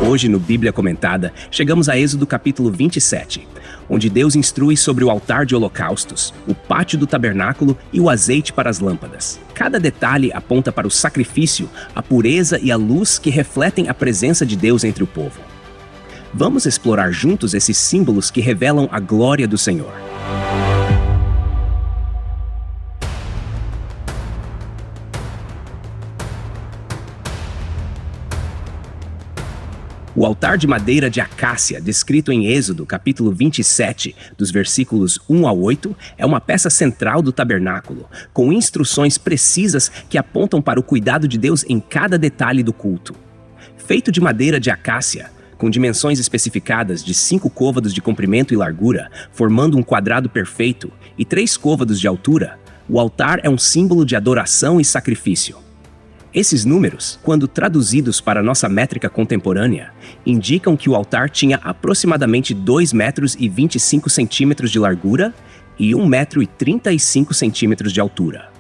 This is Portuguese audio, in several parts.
Hoje, no Bíblia Comentada, chegamos a Êxodo capítulo 27, onde Deus instrui sobre o altar de holocaustos, o pátio do tabernáculo e o azeite para as lâmpadas. Cada detalhe aponta para o sacrifício, a pureza e a luz que refletem a presença de Deus entre o povo. Vamos explorar juntos esses símbolos que revelam a glória do Senhor. O altar de madeira de acácia, descrito em Êxodo, capítulo 27, dos versículos 1 ao 8, é uma peça central do tabernáculo, com instruções precisas que apontam para o cuidado de Deus em cada detalhe do culto. Feito de madeira de acácia, com dimensões especificadas de 5 côvados de comprimento e largura, formando um quadrado perfeito, e 3 côvados de altura, o altar é um símbolo de adoração e sacrifício. Esses números, quando traduzidos para nossa métrica contemporânea, indicam que o altar tinha aproximadamente 2,25 metros de largura e 1,35 metros de altura.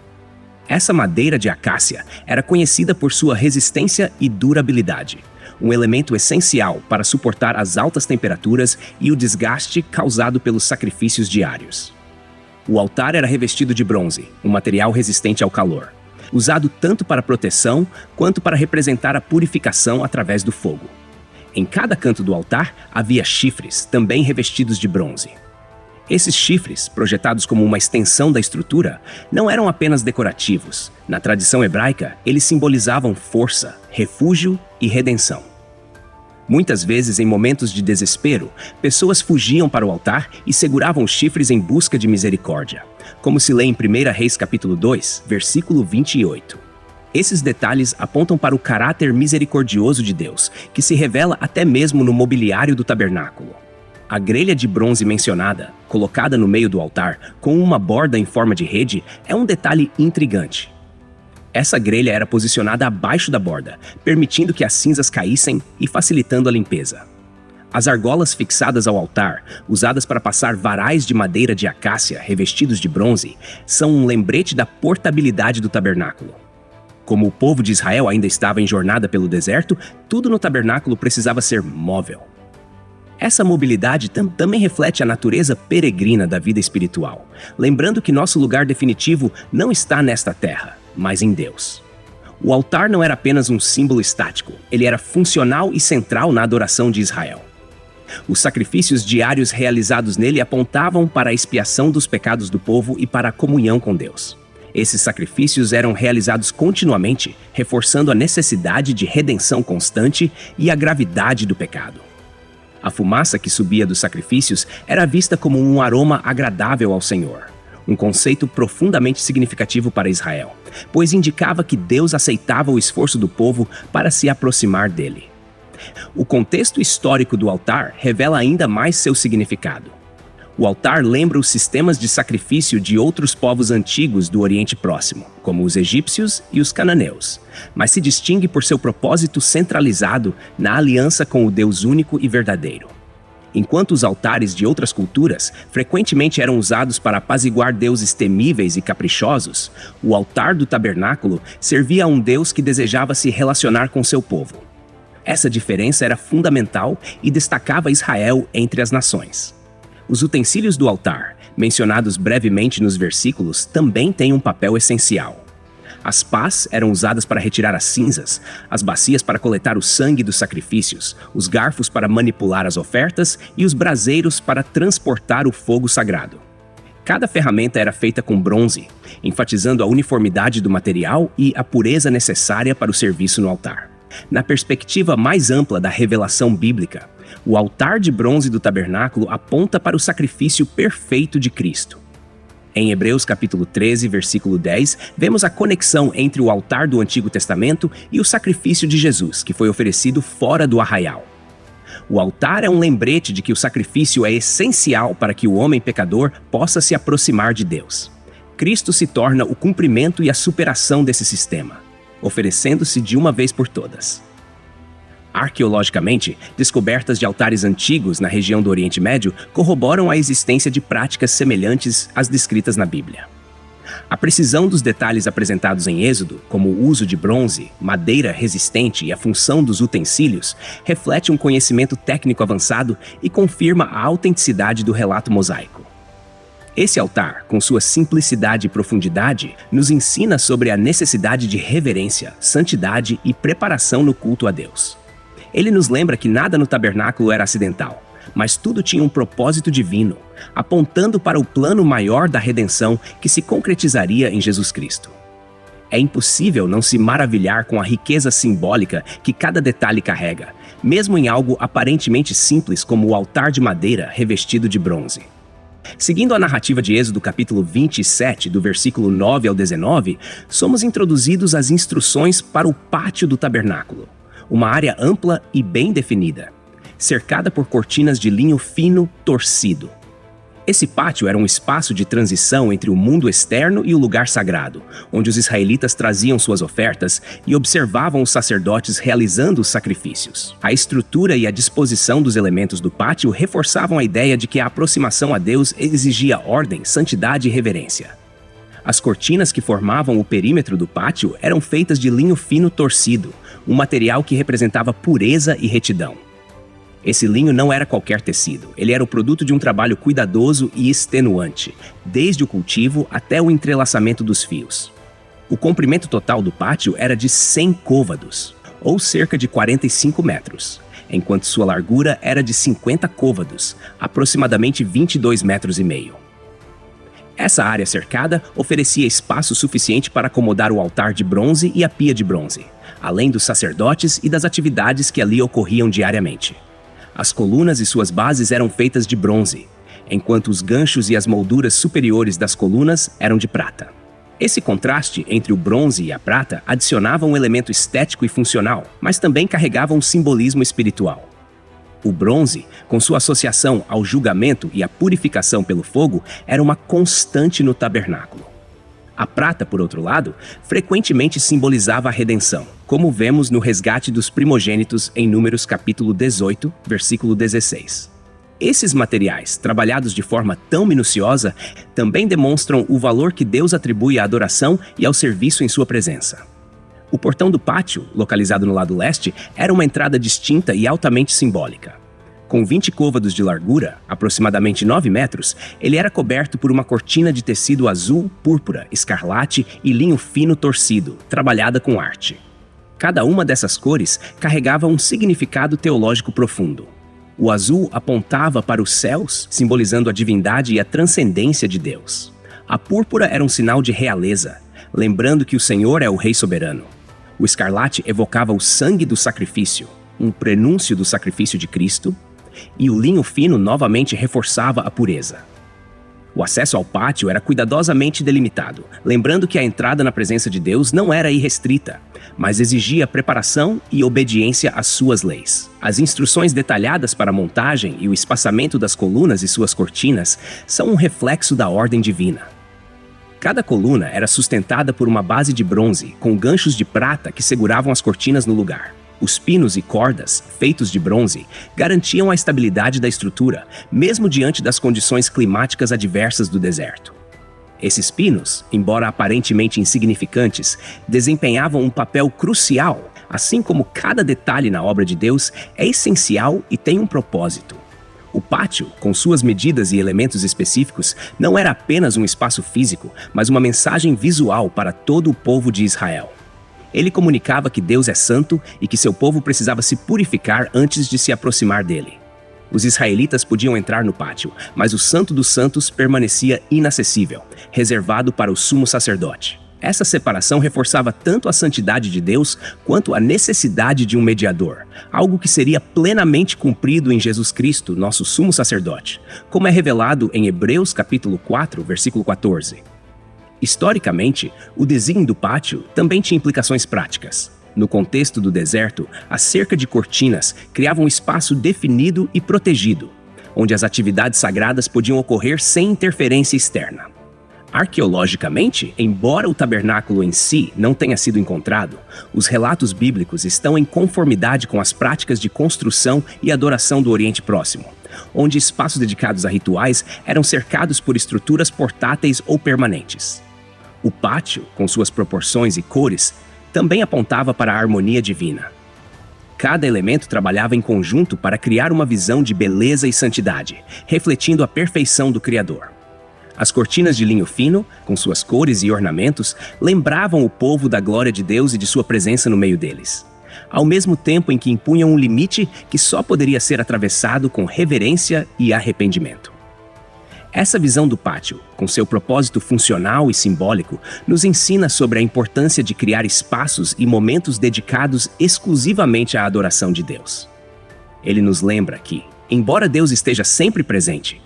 Essa madeira de acácia era conhecida por sua resistência e durabilidade, um elemento essencial para suportar as altas temperaturas e o desgaste causado pelos sacrifícios diários. O altar era revestido de bronze, um material resistente ao calor, usado tanto para proteção quanto para representar a purificação através do fogo. Em cada canto do altar havia chifres, também revestidos de bronze. Esses chifres, projetados como uma extensão da estrutura, não eram apenas decorativos. Na tradição hebraica, eles simbolizavam força, refúgio e redenção. Muitas vezes, em momentos de desespero, pessoas fugiam para o altar e seguravam os chifres em busca de misericórdia, como se lê em 1 Reis capítulo 2, versículo 28. Esses detalhes apontam para o caráter misericordioso de Deus, que se revela até mesmo no mobiliário do tabernáculo. A grelha de bronze mencionada, colocada no meio do altar, com uma borda em forma de rede, é um detalhe intrigante. Essa grelha era posicionada abaixo da borda, permitindo que as cinzas caíssem e facilitando a limpeza. As argolas fixadas ao altar, usadas para passar varais de madeira de acácia revestidos de bronze, são um lembrete da portabilidade do tabernáculo. Como o povo de Israel ainda estava em jornada pelo deserto, tudo no tabernáculo precisava ser móvel. Essa mobilidade também reflete a natureza peregrina da vida espiritual, lembrando que nosso lugar definitivo não está nesta terra, mas em Deus. O altar não era apenas um símbolo estático, ele era funcional e central na adoração de Israel. Os sacrifícios diários realizados nele apontavam para a expiação dos pecados do povo e para a comunhão com Deus. Esses sacrifícios eram realizados continuamente, reforçando a necessidade de redenção constante e a gravidade do pecado. A fumaça que subia dos sacrifícios era vista como um aroma agradável ao Senhor, um conceito profundamente significativo para Israel, pois indicava que Deus aceitava o esforço do povo para se aproximar dele. O contexto histórico do altar revela ainda mais seu significado. O altar lembra os sistemas de sacrifício de outros povos antigos do Oriente Próximo, como os egípcios e os cananeus, mas se distingue por seu propósito centralizado na aliança com o Deus único e verdadeiro. Enquanto os altares de outras culturas frequentemente eram usados para apaziguar deuses temíveis e caprichosos, o altar do tabernáculo servia a um Deus que desejava se relacionar com seu povo. Essa diferença era fundamental e destacava Israel entre as nações. Os utensílios do altar, mencionados brevemente nos versículos, também têm um papel essencial. As pás eram usadas para retirar as cinzas, as bacias para coletar o sangue dos sacrifícios, os garfos para manipular as ofertas e os braseiros para transportar o fogo sagrado. Cada ferramenta era feita com bronze, enfatizando a uniformidade do material e a pureza necessária para o serviço no altar. Na perspectiva mais ampla da revelação bíblica, o altar de bronze do tabernáculo aponta para o sacrifício perfeito de Cristo. Em Hebreus capítulo 13, versículo 10, vemos a conexão entre o altar do Antigo Testamento e o sacrifício de Jesus, que foi oferecido fora do arraial. O altar é um lembrete de que o sacrifício é essencial para que o homem pecador possa se aproximar de Deus. Cristo se torna o cumprimento e a superação desse sistema, oferecendo-se de uma vez por todas. Arqueologicamente, descobertas de altares antigos na região do Oriente Médio corroboram a existência de práticas semelhantes às descritas na Bíblia. A precisão dos detalhes apresentados em Êxodo, como o uso de bronze, madeira resistente e a função dos utensílios, reflete um conhecimento técnico avançado e confirma a autenticidade do relato mosaico. Esse altar, com sua simplicidade e profundidade, nos ensina sobre a necessidade de reverência, santidade e preparação no culto a Deus. Ele nos lembra que nada no tabernáculo era acidental, mas tudo tinha um propósito divino, apontando para o plano maior da redenção que se concretizaria em Jesus Cristo. É impossível não se maravilhar com a riqueza simbólica que cada detalhe carrega, mesmo em algo aparentemente simples como o altar de madeira revestido de bronze. Seguindo a narrativa de Êxodo capítulo 27, do versículo 9 ao 19, somos introduzidos às instruções para o pátio do tabernáculo, uma área ampla e bem definida, cercada por cortinas de linho fino torcido. Esse pátio era um espaço de transição entre o mundo externo e o lugar sagrado, onde os israelitas traziam suas ofertas e observavam os sacerdotes realizando os sacrifícios. A estrutura e a disposição dos elementos do pátio reforçavam a ideia de que a aproximação a Deus exigia ordem, santidade e reverência. As cortinas que formavam o perímetro do pátio eram feitas de linho fino torcido, um material que representava pureza e retidão. Esse linho não era qualquer tecido, ele era o produto de um trabalho cuidadoso e extenuante, desde o cultivo até o entrelaçamento dos fios. O comprimento total do pátio era de 100 côvados, ou cerca de 45 metros, enquanto sua largura era de 50 côvados, aproximadamente 22 metros e meio. Essa área cercada oferecia espaço suficiente para acomodar o altar de bronze e a pia de bronze, além dos sacerdotes e das atividades que ali ocorriam diariamente. As colunas e suas bases eram feitas de bronze, enquanto os ganchos e as molduras superiores das colunas eram de prata. Esse contraste entre o bronze e a prata adicionava um elemento estético e funcional, mas também carregava um simbolismo espiritual. O bronze, com sua associação ao julgamento e à purificação pelo fogo, era uma constante no tabernáculo. A prata, por outro lado, frequentemente simbolizava a redenção, como vemos no resgate dos primogênitos em Números capítulo 18, versículo 16. Esses materiais, trabalhados de forma tão minuciosa, também demonstram o valor que Deus atribui à adoração e ao serviço em sua presença. O portão do pátio, localizado no lado leste, era uma entrada distinta e altamente simbólica. Com 20 côvados de largura, aproximadamente 9 metros, ele era coberto por uma cortina de tecido azul, púrpura, escarlate e linho fino torcido, trabalhada com arte. Cada uma dessas cores carregava um significado teológico profundo. O azul apontava para os céus, simbolizando a divindade e a transcendência de Deus. A púrpura era um sinal de realeza, lembrando que o Senhor é o Rei soberano. O escarlate evocava o sangue do sacrifício, um prenúncio do sacrifício de Cristo, e o linho fino novamente reforçava a pureza. O acesso ao pátio era cuidadosamente delimitado, lembrando que a entrada na presença de Deus não era irrestrita, mas exigia preparação e obediência às suas leis. As instruções detalhadas para a montagem e o espaçamento das colunas e suas cortinas são um reflexo da ordem divina. Cada coluna era sustentada por uma base de bronze, com ganchos de prata que seguravam as cortinas no lugar. Os pinos e cordas, feitos de bronze, garantiam a estabilidade da estrutura, mesmo diante das condições climáticas adversas do deserto. Esses pinos, embora aparentemente insignificantes, desempenhavam um papel crucial, assim como cada detalhe na obra de Deus é essencial e tem um propósito. O pátio, com suas medidas e elementos específicos, não era apenas um espaço físico, mas uma mensagem visual para todo o povo de Israel. Ele comunicava que Deus é santo e que seu povo precisava se purificar antes de se aproximar dele. Os israelitas podiam entrar no pátio, mas o Santo dos Santos permanecia inacessível, reservado para o sumo sacerdote. Essa separação reforçava tanto a santidade de Deus quanto a necessidade de um mediador, algo que seria plenamente cumprido em Jesus Cristo, nosso sumo sacerdote, como é revelado em Hebreus capítulo 4, versículo 14. Historicamente, o design do pátio também tinha implicações práticas. No contexto do deserto, a cerca de cortinas criava um espaço definido e protegido, onde as atividades sagradas podiam ocorrer sem interferência externa. Arqueologicamente, embora o tabernáculo em si não tenha sido encontrado, os relatos bíblicos estão em conformidade com as práticas de construção e adoração do Oriente Próximo, onde espaços dedicados a rituais eram cercados por estruturas portáteis ou permanentes. O pátio, com suas proporções e cores, também apontava para a harmonia divina. Cada elemento trabalhava em conjunto para criar uma visão de beleza e santidade, refletindo a perfeição do Criador. As cortinas de linho fino, com suas cores e ornamentos, lembravam o povo da glória de Deus e de sua presença no meio deles, ao mesmo tempo em que impunham um limite que só poderia ser atravessado com reverência e arrependimento. Essa visão do pátio, com seu propósito funcional e simbólico, nos ensina sobre a importância de criar espaços e momentos dedicados exclusivamente à adoração de Deus. Ele nos lembra que, embora Deus esteja sempre presente,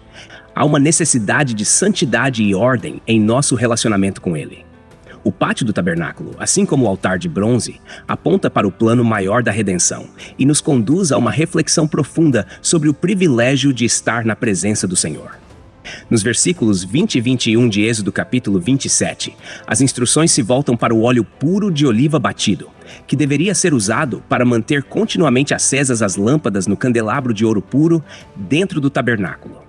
há uma necessidade de santidade e ordem em nosso relacionamento com Ele. O pátio do tabernáculo, assim como o altar de bronze, aponta para o plano maior da redenção e nos conduz a uma reflexão profunda sobre o privilégio de estar na presença do Senhor. Nos versículos 20 e 21 de Êxodo capítulo 27, as instruções se voltam para o óleo puro de oliva batido, que deveria ser usado para manter continuamente acesas as lâmpadas no candelabro de ouro puro dentro do tabernáculo.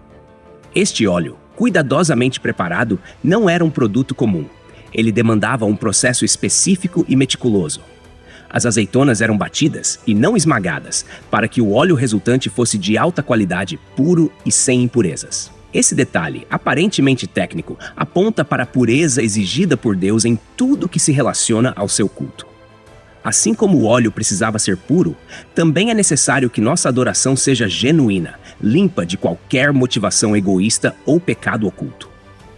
Este óleo, cuidadosamente preparado, não era um produto comum. Ele demandava um processo específico e meticuloso. As azeitonas eram batidas e não esmagadas, para que o óleo resultante fosse de alta qualidade, puro e sem impurezas. Esse detalhe, aparentemente técnico, aponta para a pureza exigida por Deus em tudo que se relaciona ao seu culto. Assim como o óleo precisava ser puro, também é necessário que nossa adoração seja genuína, limpa de qualquer motivação egoísta ou pecado oculto.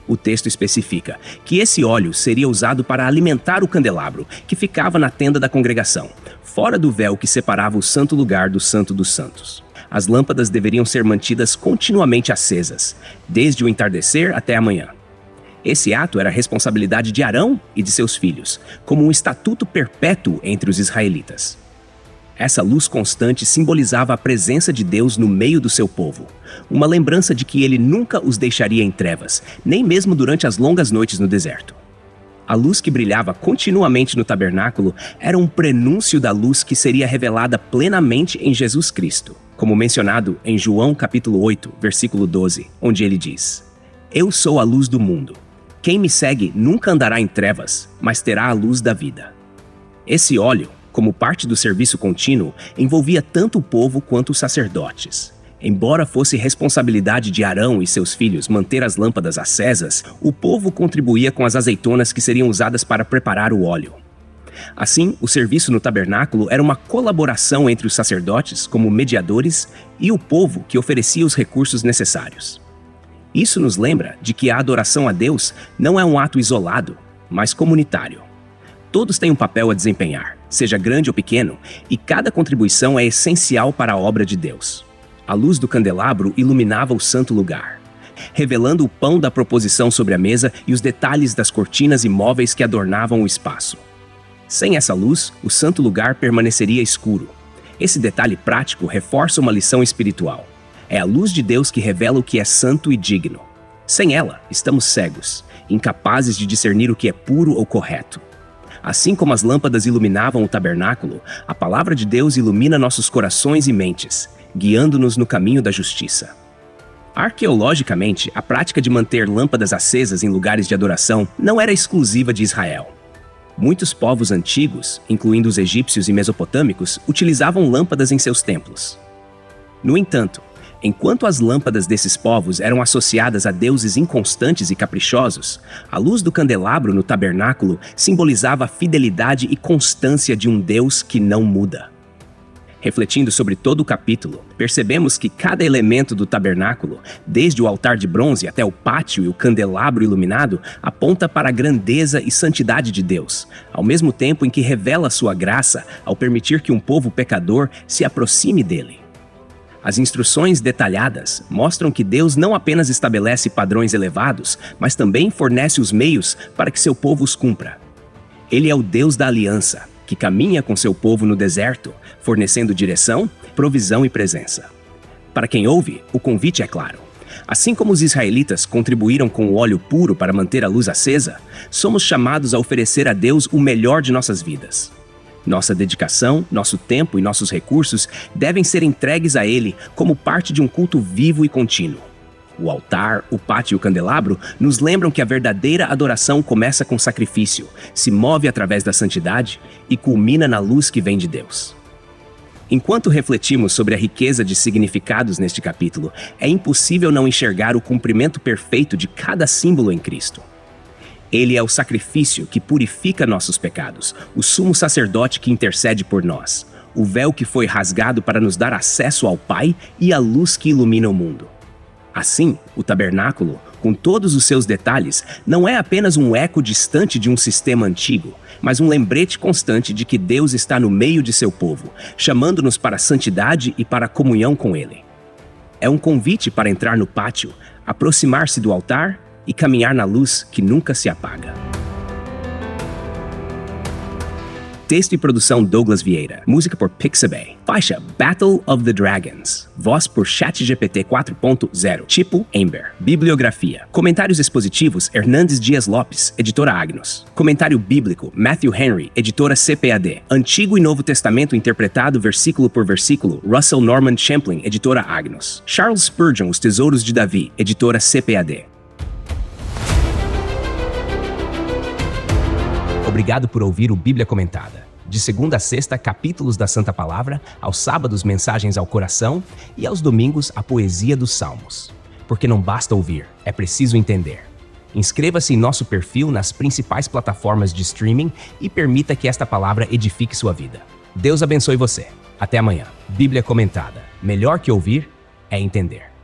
O texto especifica que esse óleo seria usado para alimentar o candelabro, que ficava na tenda da congregação, fora do véu que separava o santo lugar do Santo dos Santos. As lâmpadas deveriam ser mantidas continuamente acesas, desde o entardecer até a manhã. Esse ato era responsabilidade de Arão e de seus filhos, como um estatuto perpétuo entre os israelitas. Essa luz constante simbolizava a presença de Deus no meio do seu povo, uma lembrança de que ele nunca os deixaria em trevas, nem mesmo durante as longas noites no deserto. A luz que brilhava continuamente no tabernáculo era um prenúncio da luz que seria revelada plenamente em Jesus Cristo, como mencionado em João capítulo 8, versículo 12, onde ele diz: "Eu sou a luz do mundo. Quem me segue nunca andará em trevas, mas terá a luz da vida." Esse óleo, como parte do serviço contínuo, envolvia tanto o povo quanto os sacerdotes. Embora fosse responsabilidade de Arão e seus filhos manter as lâmpadas acesas, o povo contribuía com as azeitonas que seriam usadas para preparar o óleo. Assim, o serviço no tabernáculo era uma colaboração entre os sacerdotes, como mediadores, e o povo que oferecia os recursos necessários. Isso nos lembra de que a adoração a Deus não é um ato isolado, mas comunitário. Todos têm um papel a desempenhar, seja grande ou pequeno, e cada contribuição é essencial para a obra de Deus. A luz do candelabro iluminava o santo lugar, revelando o pão da proposição sobre a mesa e os detalhes das cortinas e móveis que adornavam o espaço. Sem essa luz, o santo lugar permaneceria escuro. Esse detalhe prático reforça uma lição espiritual. É a luz de Deus que revela o que é santo e digno. Sem ela, estamos cegos, incapazes de discernir o que é puro ou correto. Assim como as lâmpadas iluminavam o tabernáculo, a palavra de Deus ilumina nossos corações e mentes, guiando-nos no caminho da justiça. Arqueologicamente, a prática de manter lâmpadas acesas em lugares de adoração não era exclusiva de Israel. Muitos povos antigos, incluindo os egípcios e mesopotâmicos, utilizavam lâmpadas em seus templos. No entanto, enquanto as lâmpadas desses povos eram associadas a deuses inconstantes e caprichosos, a luz do candelabro no tabernáculo simbolizava a fidelidade e constância de um Deus que não muda. Refletindo sobre todo o capítulo, percebemos que cada elemento do tabernáculo, desde o altar de bronze até o pátio e o candelabro iluminado, aponta para a grandeza e santidade de Deus, ao mesmo tempo em que revela sua graça ao permitir que um povo pecador se aproxime dele. As instruções detalhadas mostram que Deus não apenas estabelece padrões elevados, mas também fornece os meios para que seu povo os cumpra. Ele é o Deus da aliança, que caminha com seu povo no deserto, fornecendo direção, provisão e presença. Para quem ouve, o convite é claro. Assim como os israelitas contribuíram com o óleo puro para manter a luz acesa, somos chamados a oferecer a Deus o melhor de nossas vidas. Nossa dedicação, nosso tempo e nossos recursos devem ser entregues a Ele como parte de um culto vivo e contínuo. O altar, o pátio e o candelabro nos lembram que a verdadeira adoração começa com sacrifício, se move através da santidade e culmina na luz que vem de Deus. Enquanto refletimos sobre a riqueza de significados neste capítulo, é impossível não enxergar o cumprimento perfeito de cada símbolo em Cristo. Ele é o sacrifício que purifica nossos pecados, o sumo sacerdote que intercede por nós, o véu que foi rasgado para nos dar acesso ao Pai e a luz que ilumina o mundo. Assim, o tabernáculo, com todos os seus detalhes, não é apenas um eco distante de um sistema antigo, mas um lembrete constante de que Deus está no meio de seu povo, chamando-nos para a santidade e para a comunhão com Ele. É um convite para entrar no pátio, aproximar-se do altar e caminhar na luz que nunca se apaga. Texto e produção Douglas Vieira. Música por Pixabay. Faixa Battle of the Dragons. Voz por ChatGPT 4.0. Tipo Ember. Bibliografia. Comentários expositivos Hernandes Dias Lopes, editora Agnos. Comentário bíblico Matthew Henry, editora CPAD. Antigo e Novo Testamento interpretado versículo por versículo Russell Norman Champlin, editora Agnos. Charles Spurgeon, Os Tesouros de Davi, editora CPAD. Obrigado por ouvir o Bíblia Comentada. De segunda a sexta, capítulos da Santa Palavra, aos sábados, mensagens ao coração e aos domingos, a poesia dos Salmos. Porque não basta ouvir, é preciso entender. Inscreva-se em nosso perfil nas principais plataformas de streaming e permita que esta palavra edifique sua vida. Deus abençoe você. Até amanhã. Bíblia Comentada. Melhor que ouvir é entender.